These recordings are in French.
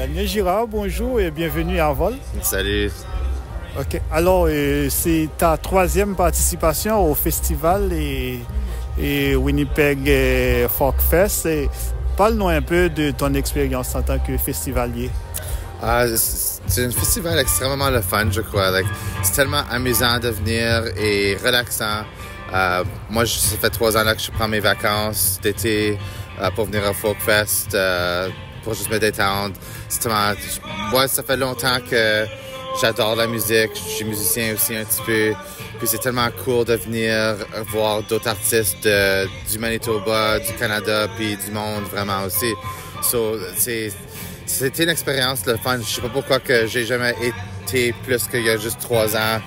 Daniel Girard, bonjour et bienvenue à Vol. Salut. OK. Alors, c'est ta troisième participation au festival et Winnipeg Folk Fest. Parle-nous un peu de ton expérience en tant que festivalier. C'est un festival extrêmement le fun, je crois. C'est tellement amusant de venir et relaxant. Moi, ça fait 3 ans là, que je prends mes vacances d'été pour venir au Folk Fest, pour juste me détendre. Moi, ça fait longtemps que j'adore la musique. Je suis musicien aussi un petit peu. Puis c'est tellement cool de venir voir d'autres artistes du Manitoba, du Canada, puis du monde vraiment aussi. C'était une expérience le fun. Je sais pas pourquoi que j'ai jamais été plus qu'il y a juste 3 ans.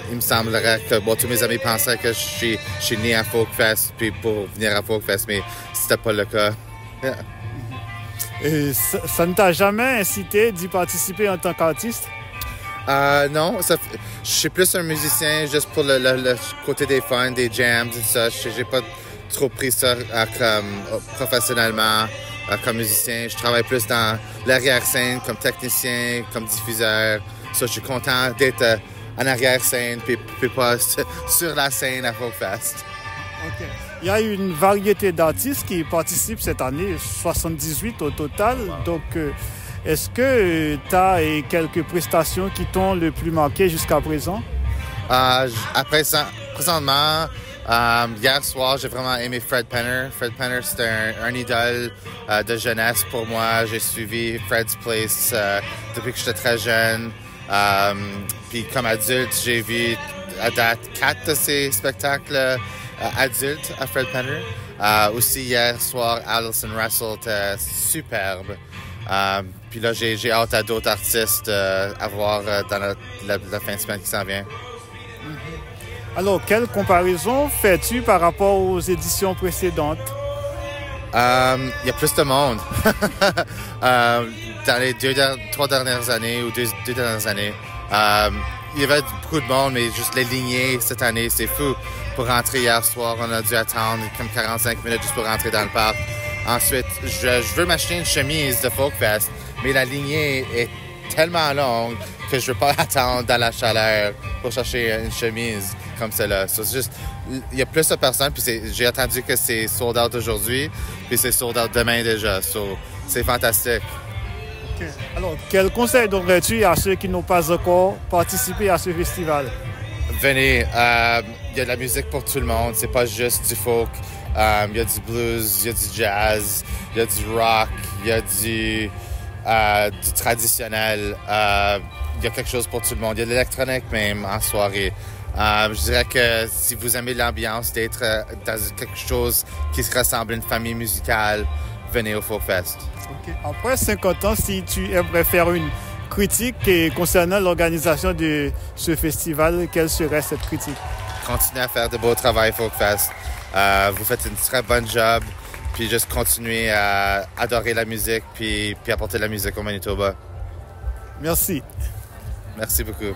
Il me semblerait que tous mes amis pensaient que je suis né à Folk Fest puis pour venir à Folk Fest, mais c'était pas le cas. Et ça ne t'a jamais incité d'y participer en tant qu'artiste? Non, je suis plus un musicien juste pour le côté des fun, des jams, tout ça. J'ai pas trop pris ça professionnellement comme musicien. Je travaille plus dans l'arrière-scène comme technicien, comme diffuseur. Je suis content d'être en arrière-scène puis pas sur la scène à Folk Fest. OK. Il y a une variété d'artistes qui participent cette année, 78 au total. Wow. Donc, est-ce que tu as quelques prestations qui t'ont le plus marqué jusqu'à présent? Présentement, hier soir, j'ai vraiment aimé Fred Penner. Fred Penner, c'est un idole de jeunesse pour moi. J'ai suivi Fred's Place depuis que j'étais très jeune. Puis comme adulte, j'ai vu à date 4 de ses spectacles adultes à Fred Penner. Aussi hier soir, Alison Russell était superbe. Puis là, j'ai hâte à d'autres artistes à voir dans la fin de semaine qui s'en vient. Alors, quelle comparaison fais-tu par rapport aux éditions précédentes? Il y a plus de monde. Dans les 3 dernières années ou 2 dernières années, il y avait beaucoup de monde, mais juste les lignées cette année, c'est fou. Pour rentrer hier soir, on a dû attendre comme 45 minutes juste pour rentrer dans le parc. Ensuite, je veux m'acheter une chemise de Folk Fest, mais la lignée est tellement longue que je veux pas attendre dans la chaleur pour chercher une chemise comme celle-là. Il y a plus de personnes, puis j'ai entendu que c'est sold out aujourd'hui, puis c'est sold out demain déjà. C'est fantastique. Okay. Alors, quel conseil donnerais-tu à ceux qui n'ont pas encore participé à ce festival? Venez, il y a de la musique pour tout le monde, c'est pas juste du folk. Il y a du blues, il y a du jazz, il y a du rock, il y a du traditionnel. Il y a quelque chose pour tout le monde. Il y a de l'électronique même en soirée. Je dirais que si vous aimez l'ambiance d'être dans quelque chose qui se ressemble à une famille musicale, venez au Folk Fest. Okay. Après 50 ans, si tu aimerais faire une critique concernant l'organisation de ce festival, quelle serait cette critique? Continuez à faire de beau travail Folk Fest. Vous faites une très bonne job. Puis juste continuer à adorer la musique puis apporter la musique au Manitoba. Merci. Merci beaucoup.